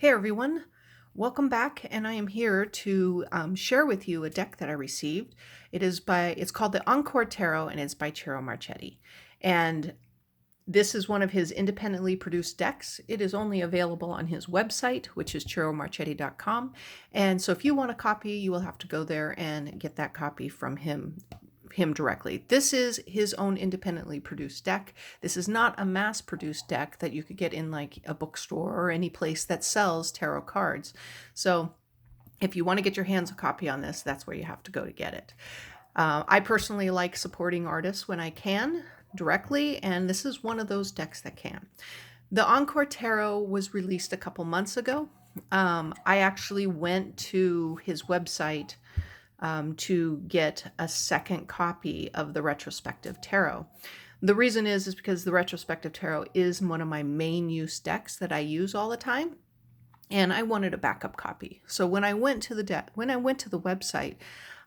Hey everyone, welcome back, and I am here to share with you a deck that I received. It's called the Encore Tarot, and it's by Ciro Marchetti. And this is one of his independently produced decks. It is only available on his website, which is ciromarchetti.com. And so if you want a copy, you will have to go there and get that copy from him directly. This is his own independently produced deck. This is not a mass-produced deck that you could get in like a bookstore or any place that sells tarot cards. So if you want to get your hands a copy on this, that's where you have to go to get it. I personally like supporting artists when I can directly, and this is one of those decks that can. The Encore Tarot was released a couple months ago. I actually went to his website to get a second copy of the Retrospective Tarot. The reason is because the Retrospective Tarot is one of my main use decks that I use all the time, and I wanted a backup copy. So when I went to the website,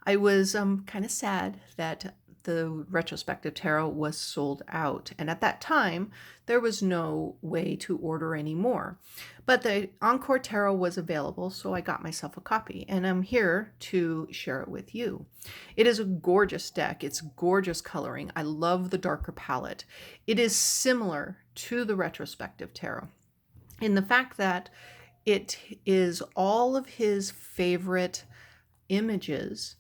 I was kind of sad that the Retrospective Tarot was sold out. And at that time, there was no way to order any more. But the Encore Tarot was available, so I got myself a copy. And I'm here to share it with you. It is a gorgeous deck. It's gorgeous coloring. I love the darker palette. It is similar to the Retrospective Tarot in the fact that it is all of his favorite images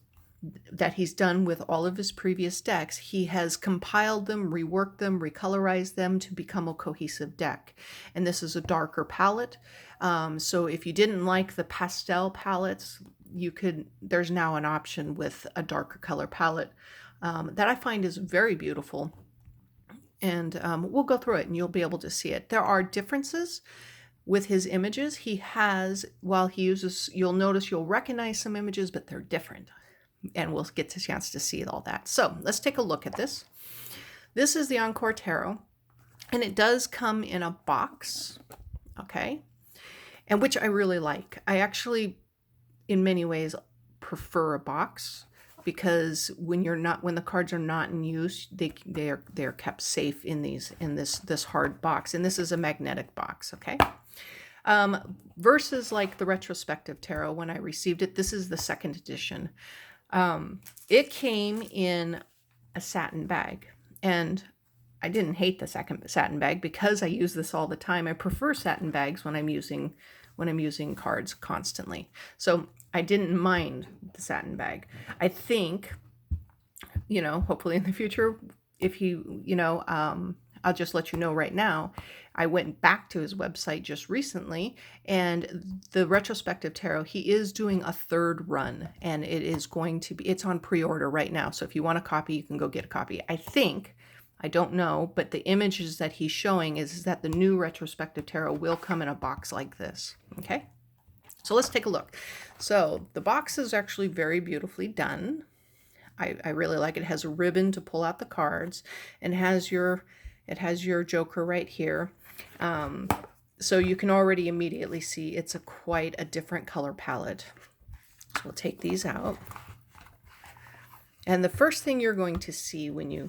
that he's done with all of his previous decks. He has compiled them, reworked them, recolorized them to become a cohesive deck. And this is a darker palette. So if you didn't like the pastel palettes, there's now an option with a darker color palette that I find is very beautiful. And we'll go through it and you'll be able to see it. There are differences with his images. He has, while he uses, you'll notice you'll recognize some images, but they're different. And we'll get a chance to see all that. So let's take a look at this. This is the Encore Tarot, and it does come in a box, okay? And which I really like. I actually, in many ways, prefer a box because when the cards are not in use, they're kept safe in this hard box. And this is a magnetic box, okay? Versus like the Retrospective Tarot, when I received it, this is the second edition. It came in a satin bag, and I didn't hate the second satin bag because I use this all the time. I prefer satin bags when I'm using cards constantly. So I didn't mind the satin bag. I think, hopefully in the future, if I'll just let you know right now, I went back to his website just recently, and the Retrospective Tarot, he is doing a third run, and it's on pre-order right now. So if you want a copy, you can go get a copy. I don't know, but the images that he's showing is that the new Retrospective Tarot will come in a box like this. Okay, so let's take a look. So the box is actually very beautifully done. I really like it. It has a ribbon to pull out the cards, and it has your Joker right here. So you can already immediately see it's quite a different color palette. So we'll take these out. And the first thing you're going to see when you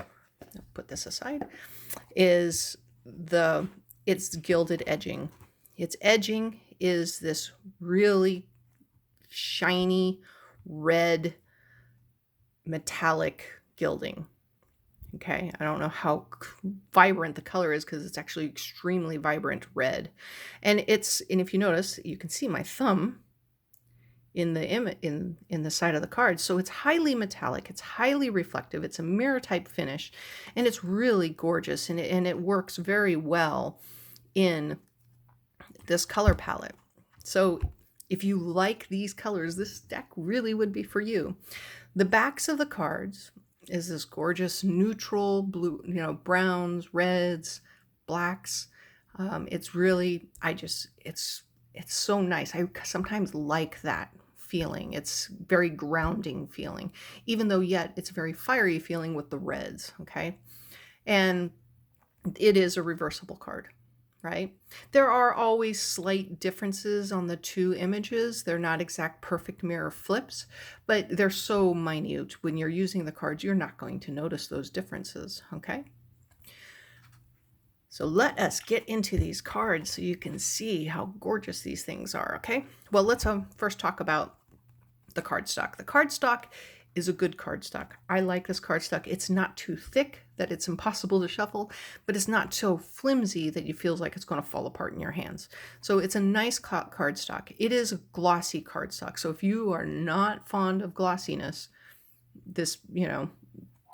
put this aside is its gilded edging. Its edging is this really shiny red metallic gilding. Okay, I don't know how vibrant the color is because it's actually extremely vibrant red. And if you notice, you can see my thumb in the side of the card. So it's highly metallic, it's highly reflective, it's a mirror type finish, and it's really gorgeous, and it works very well in this color palette. So if you like these colors, this deck really would be for you. The backs of the cards is this gorgeous neutral blue, browns, reds, blacks. It's really, it's so nice. I sometimes like that feeling. It's very grounding feeling, even though yet it's very fiery feeling with the reds, okay? And it is a reversible card, right? There are always slight differences on the two images. They're not exact perfect mirror flips, but they're so minute. When you're using the cards, you're not going to notice those differences, okay? So let us get into these cards so you can see how gorgeous these things are, okay? Well, let's first talk about the cardstock. The cardstock is a good cardstock. I like this cardstock. It's not too thick that it's impossible to shuffle, but it's not so flimsy that you feel like it's going to fall apart in your hands. So it's a nice cardstock. It is a glossy cardstock. So if you are not fond of glossiness, this,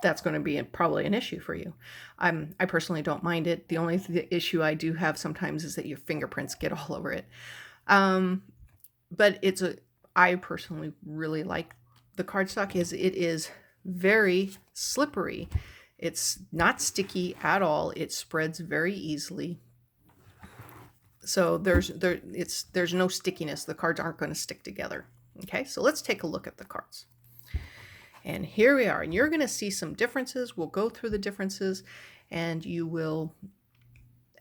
that's going to be probably an issue for you. I personally don't mind it. The only issue I do have sometimes is that your fingerprints get all over it. But I personally really like the cardstock. It is very slippery. It's not sticky at all. It spreads very easily. So there's no stickiness. The cards aren't going to stick together. Okay, so let's take a look at the cards. And here we are, and you're going to see some differences. We'll go through the differences, and you will,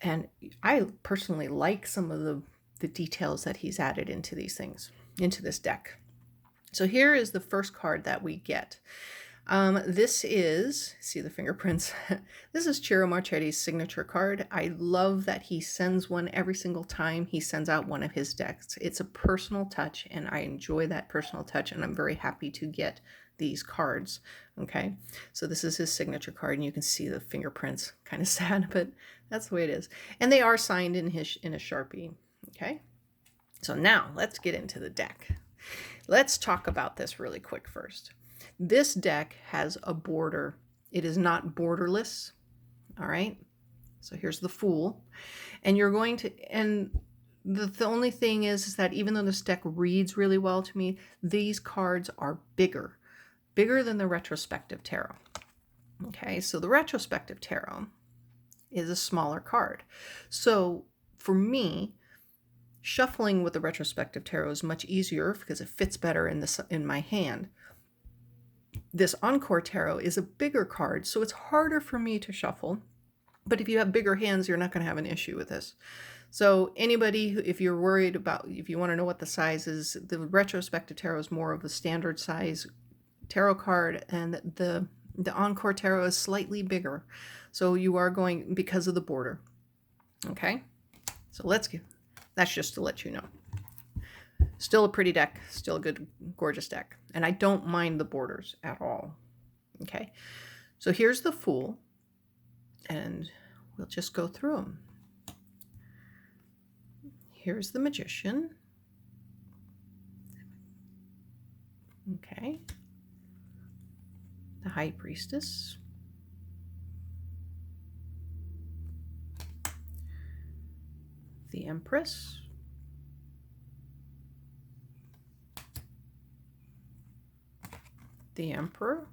and I personally like some of the details that he's added into these things, into this deck. So here is the first card that we get. This is, see the fingerprints, this is Ciro Marchetti's signature card. I love that he sends one every single time he sends out one of his decks. It's a personal touch, and I enjoy that personal touch, and I'm very happy to get these cards. Okay, so this is his signature card, and you can see the fingerprints. Kind of sad, but that's the way it is. And they are signed in a Sharpie. Okay, so now let's get into the deck. Let's talk about this really quick first. This deck has a border. It is not borderless. All right. So here's the Fool. And you're going to, and the only thing is that even though this deck reads really well to me, these cards are bigger than the Retrospective Tarot. Okay. So the Retrospective Tarot is a smaller card. So for me, shuffling with the Retrospective Tarot is much easier because it fits better in my hand. This Encore Tarot is a bigger card, so it's harder for me to shuffle. But if you have bigger hands, you're not going to have an issue with this. So anybody, if you're worried about, if you want to know what the size is, the Retrospective Tarot is more of a standard size tarot card, and the Encore Tarot is slightly bigger. So you are going, because of the border. Okay, so that's just to let you know. Still a pretty deck, still a good, gorgeous deck. And I don't mind the borders at all. Okay, so here's the Fool, and we'll just go through them. Here's the Magician. Okay. The High Priestess. The Empress. The Emperor.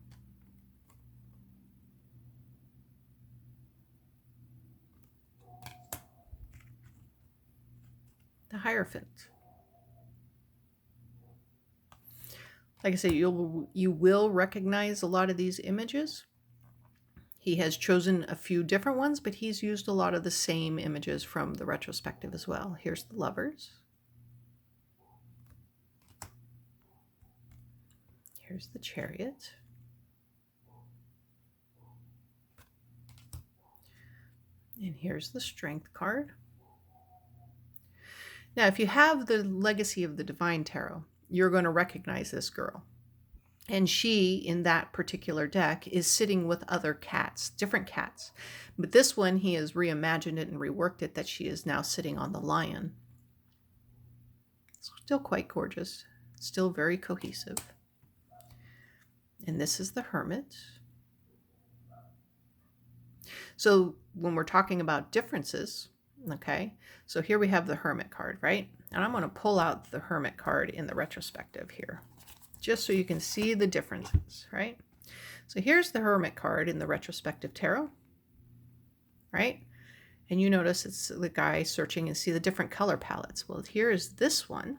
The Hierophant. Like I say, you will recognize a lot of these images. He has chosen a few different ones, but he's used a lot of the same images from the retrospective as well. Here's the Lovers. Here's the Chariot. And here's the Strength card. Now, if you have the Legacy of the Divine Tarot, you're going to recognize this girl. And she, in that particular deck, is sitting with other cats, different cats. But this one, he has reimagined it and reworked it that she is now sitting on the lion. Still quite gorgeous. Still very cohesive. And this is the Hermit. So when we're talking about differences, okay, so here we have the Hermit card, right? And I'm going to pull out the Hermit card in the retrospective here, just so you can see the differences, right? So here's the Hermit card in the Retrospective Tarot, right? And you notice it's the guy searching and see the different color palettes. Well, here is this one.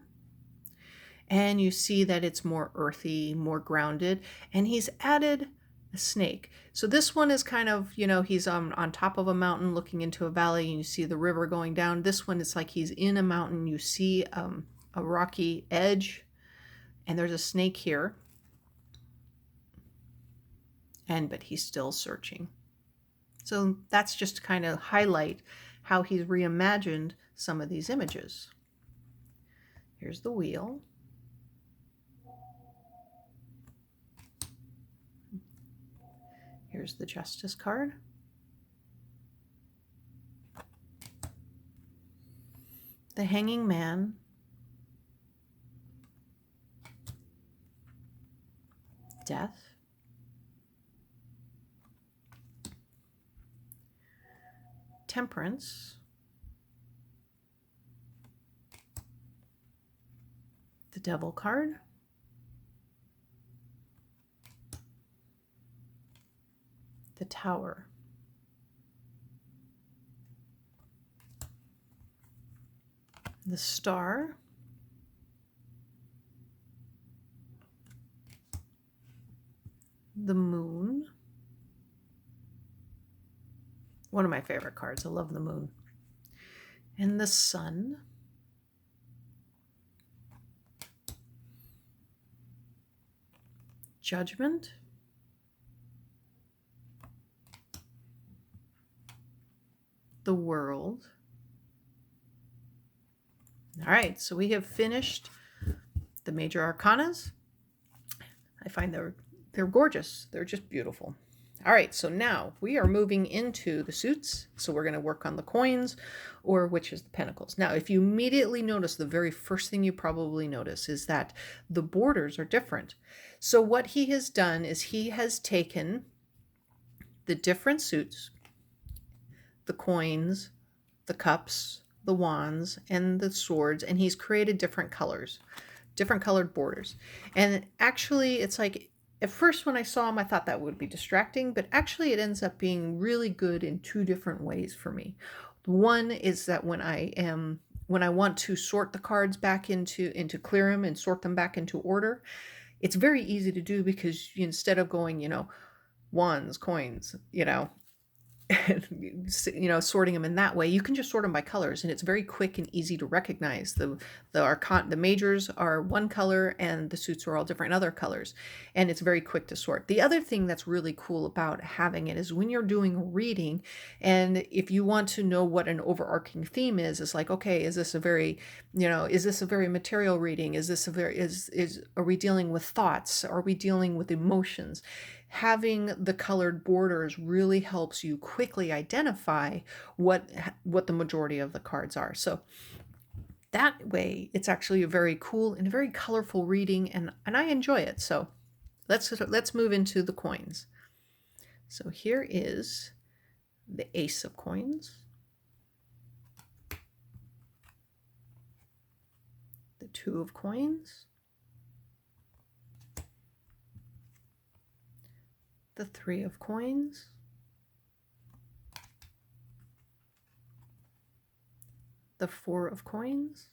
And you see that it's more earthy, more grounded, and he's added a snake. So this one is kind of, you know, he's on top of a mountain looking into a valley, and you see the river going down. This one is like he's in a mountain. You see a rocky edge, and there's a snake here. But he's still searching. So that's just to kind of highlight how he's reimagined some of these images. Here's the wheel. Here's the Justice card. The Hanging Man. Death. Temperance. The Devil card. The Tower. The Star. The Moon. One of my favorite cards. I love the Moon. And the Sun. Judgment. The World. All right, so we have finished the major arcanas. I find they're gorgeous. They're just beautiful. All right, so now we are moving into the suits. So we're going to work on the coins, or which is the pentacles. Now, if you immediately notice, the very first thing you probably notice is that the borders are different. So what he has done is he has taken the different suits, the coins, the cups, the wands, and the swords, and he's created different colors, different colored borders. And actually, it's like, at first when I saw him, I thought that would be distracting, but actually it ends up being really good in two different ways for me. One is that when I want to sort the cards back into clear them and sort them back into order, it's very easy to do because instead of going, wands, coins, sorting them in that way, you can just sort them by colors, and it's very quick and easy to recognize. The majors are one color and the suits are all different other colors, and it's very quick to sort. The other thing that's really cool about having it is when you're doing a reading, and if you want to know what an overarching theme is, it's like, okay, is this a very material reading? Are we dealing with thoughts? Are we dealing with emotions? Having the colored borders really helps you quickly identify what the majority of the cards are. So that way, it's actually a very cool and a very colorful reading, and I enjoy it. So let's move into the coins. So here is the Ace of Coins, the Two of Coins, the Three of Coins, the Four of Coins,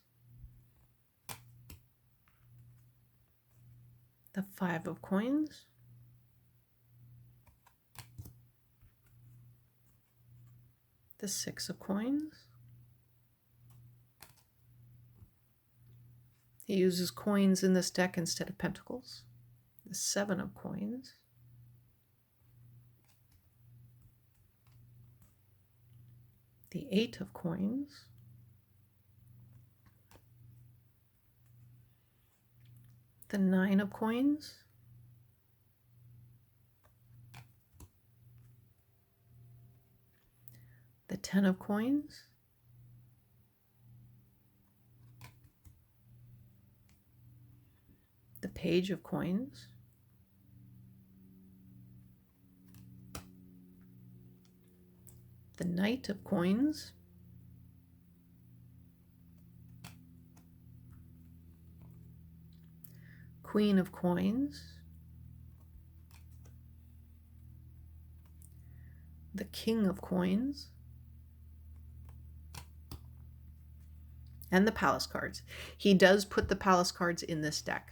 the Five of Coins, the Six of Coins. He uses coins in this deck instead of pentacles. The Seven of Coins, the Eight of Coins, the Nine of Coins, the Ten of Coins, the Page of Coins, the Knight of Coins, Queen of Coins, the King of Coins, and the Palace cards. He does put the Palace cards in this deck.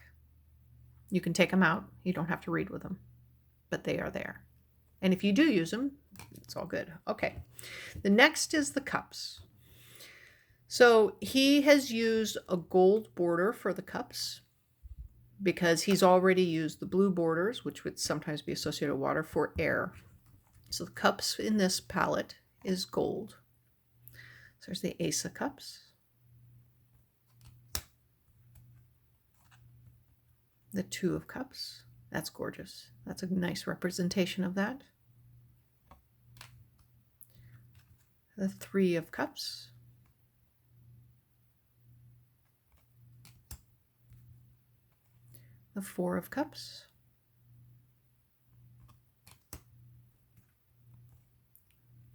You can take them out. You don't have to read with them, but they are there. And if you do use them, it's all good. Okay. The next is the cups. So he has used a gold border for the cups because he's already used the blue borders, which would sometimes be associated with water, for air. So the cups in this palette is gold. So there's the Ace of Cups, the Two of Cups. That's gorgeous. That's a nice representation of that. The Three of Cups, the Four of Cups,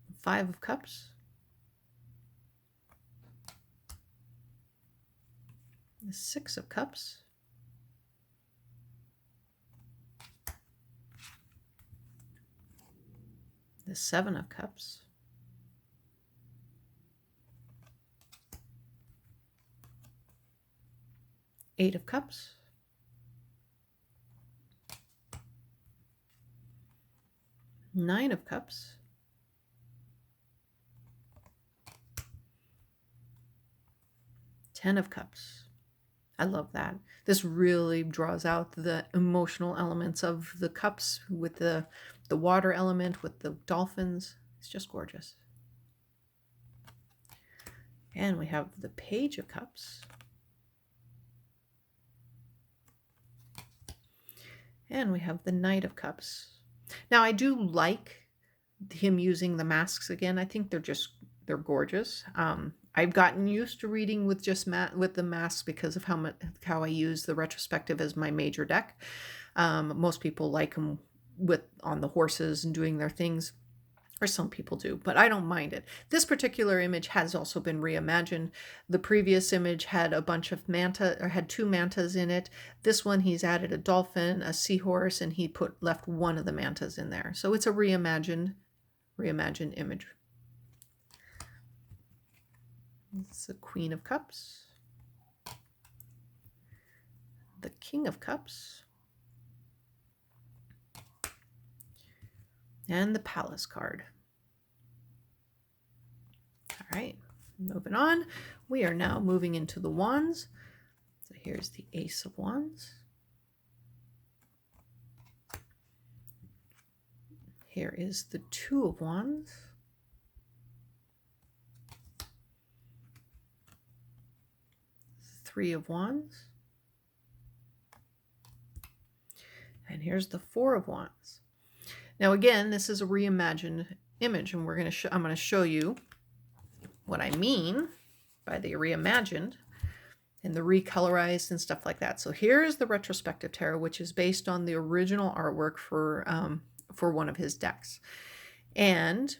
the Five of Cups, the Six of Cups, the Seven of Cups, Eight of Cups, Nine of Cups, Ten of Cups. I love that. This really draws out the emotional elements of the cups with the water element, with the dolphins. It's just gorgeous. And we have the Page of Cups. And we have the Knight of Cups. Now, I do like him using the masks again. I think they're gorgeous. I've gotten used to reading with just with the masks because of how I use the retrospective as my major deck. Most people like them on the horses and doing their things, or some people do, but I don't mind it. This particular image has also been reimagined. The previous image had a bunch of had two mantas in it. This one, he's added a dolphin, a seahorse, and he left one of the mantas in there. So it's a reimagined image. It's the Queen of Cups, the King of Cups, and the Palace card. All right, moving on. We are now moving into the wands. So here's the Ace of Wands. Here is the Two of Wands. Three of Wands. And here's the Four of Wands. Now again, this is a reimagined image, and I'm going to show you what I mean by the reimagined and the recolorized and stuff like that. So here's the retrospective tarot, which is based on the original artwork for one of his decks. And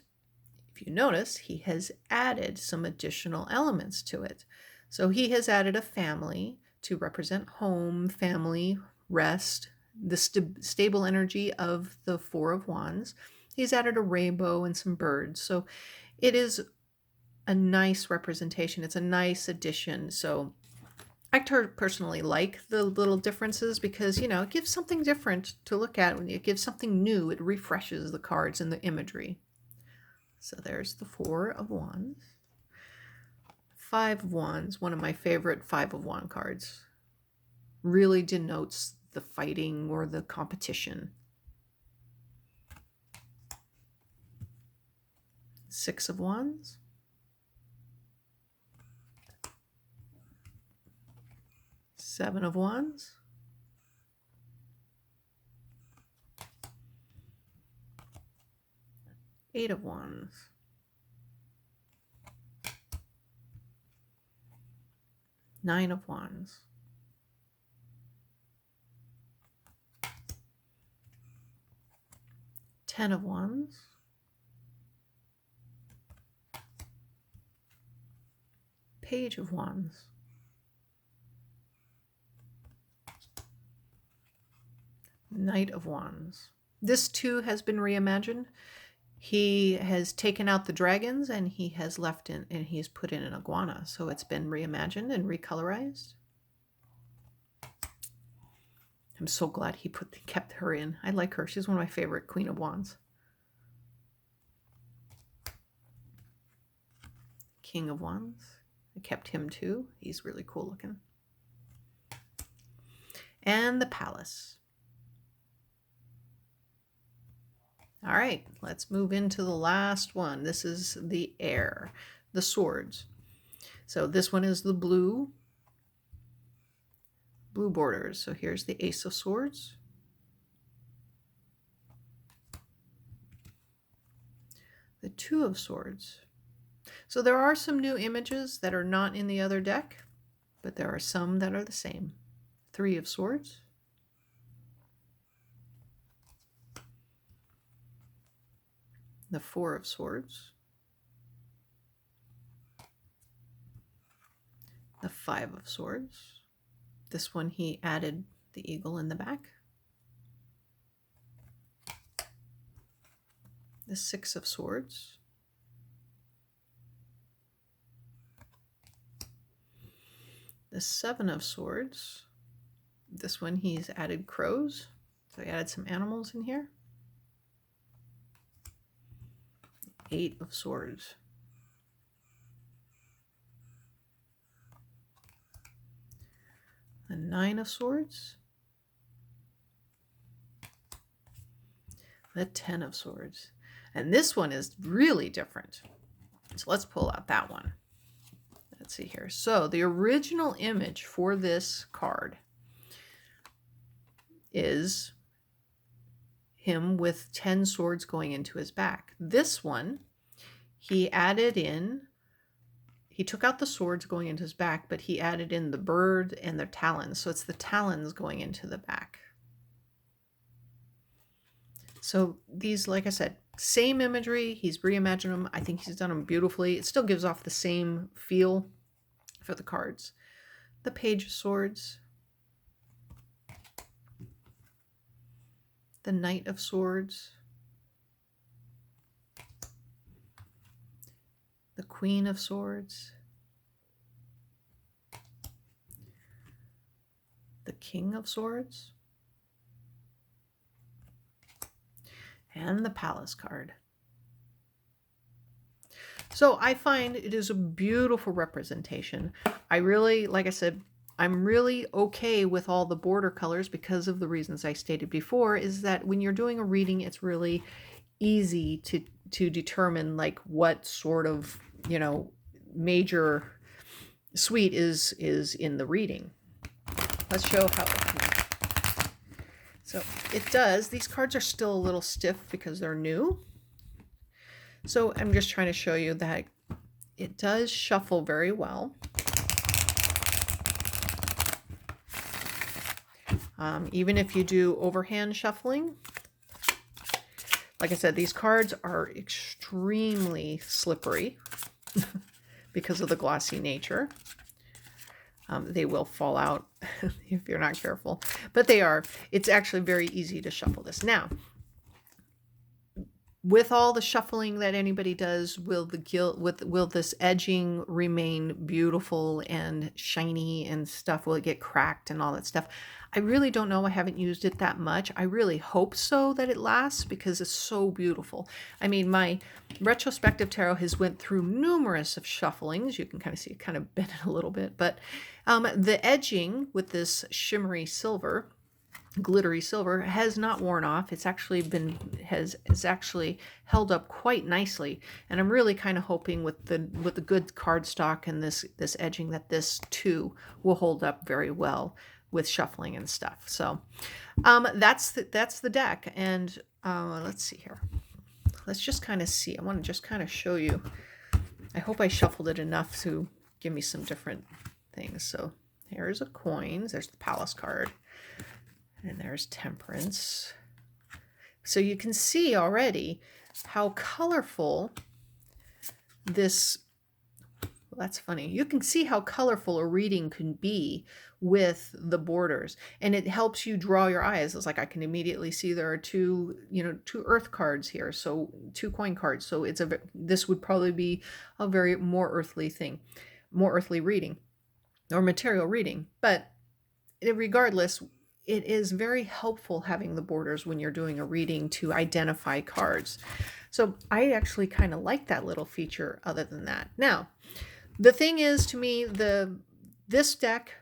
if you notice, he has added some additional elements to it. So he has added a family to represent home, family, rest, the stable energy of the Four of Wands. He's added a rainbow and some birds. So it is a nice representation. It's a nice addition. So I personally like the little differences because, it gives something different to look at. When it gives something new, it refreshes the cards and the imagery. So there's the Four of Wands. Five of Wands, one of my favorite Five of Wands cards. Really denotes the fighting or the competition. Six of Wands. Seven of Wands. Eight of Wands. Nine of Wands. Ten of Wands. Page of Wands. Knight of Wands. This too has been reimagined. He has taken out the dragons and he has left in, and he's put in an iguana. So it's been reimagined and recolorized. I'm so glad he kept her in. I like her. She's one of my favorite Queen of Wands. King of Wands. I kept him too. He's really cool looking. And the Palace. All right, let's move into the last one. This is the air, the swords. So this one is the blue borders. So here's the Ace of Swords, the Two of Swords. So there are some new images that are not in the other deck, but there are some that are the same. Three of Swords, the Four of Swords, the Five of Swords. This one he added the eagle in the back. The Six of Swords, the Seven of Swords. This one he's added crows, so he added some animals in here. Eight of Swords, the Nine of Swords, the Ten of Swords. And this one is really different. So let's pull out that one. Let's see here. So the original image for this card is him with 10 swords going into his back. This one, he added in, he took out the swords going into his back, but he added in the bird and the talons. So it's the talons going into the back. So these, like I said, same imagery. He's reimagined them. I think he's done them beautifully. It still gives off the same feel for the cards. The Page of Swords, the Knight of Swords, the Queen of Swords, the King of Swords, and the Palace card. So I find it is a beautiful representation. I really, like I said, I'm really okay with all the border colors because of the reasons I stated before, is that when you're doing a reading, it's really easy to determine like what sort of, you know, major suite is in the reading. Let's show how. So it does. These cards are still a little stiff because they're new. So I'm just trying to show you that it does shuffle very well. Even if you do overhand shuffling. Like I said, these cards are extremely slippery because of the glossy nature. They will fall out if you're not careful, but they are. It's actually very easy to shuffle this. Now, with all the shuffling that anybody does, will this edging remain beautiful and shiny and stuff? Will it get cracked and all that stuff? I really don't know. I haven't used it that much. I really hope so, that it lasts, because it's so beautiful. I mean, my retrospective tarot has went through numerous of shufflings. You can kind of see it kind of bent a little bit, but the edging with this shimmery silver, glittery silver, has not worn off. It's actually has actually held up quite nicely, and I'm really kind of hoping with the good cardstock and this edging that this too will hold up very well with shuffling and stuff. So that's the deck, and let's see here. Let's just kind of see. I want to just kind of show you. I hope I shuffled it enough to give me some different things. So here's a coins. There's the Palace card. And there's Temperance. So you can see already how colorful this, well, that's funny. You can see how colorful a reading can be with the borders, and it helps you draw your eyes. It's like I can immediately see there are two earth cards here, so 2 coin cards. So this would probably be a very more earthly reading or material reading. But regardless, it is very helpful having the borders when you're doing a reading to identify cards. So I actually kind of like that little feature other than that. Now, the thing is, to me, this deck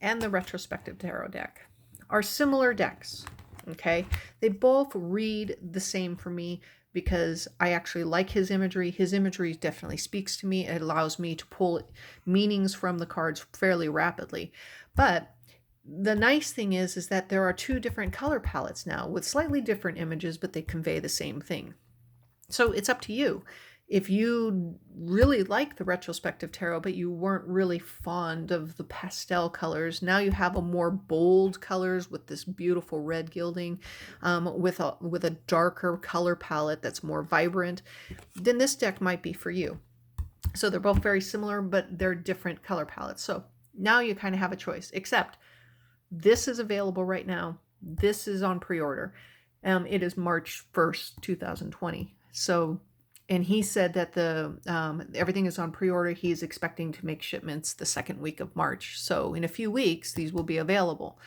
and the retrospective tarot deck are similar decks. Okay. They both read the same for me because I actually like his imagery. His imagery definitely speaks to me. It allows me to pull meanings from the cards fairly rapidly. But the nice thing is that there are two different color palettes now with slightly different images, but they convey the same thing. So it's up to you. If you really like the retrospective tarot, but you weren't really fond of the pastel colors, now you have a more bold colors with this beautiful red gilding, with a darker color palette that's more vibrant, then this deck might be for you. So they're both very similar, but they're different color palettes. So now you kind of have a choice, except this is available right now. This is on pre-order. It is March 1st, 2020. So, and he said that everything is on pre-order. He's expecting to make shipments the second week of March. So in a few weeks, these will be available.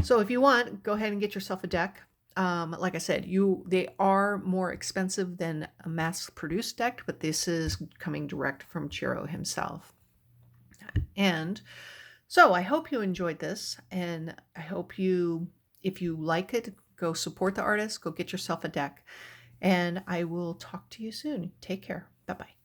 So if you want, go ahead and get yourself a deck. Like I said, they are more expensive than a mass-produced deck, but this is coming direct from Ciro himself. And so I hope you enjoyed this, and I hope if you like it, go support the artist, go get yourself a deck, and I will talk to you soon. Take care. Bye-bye.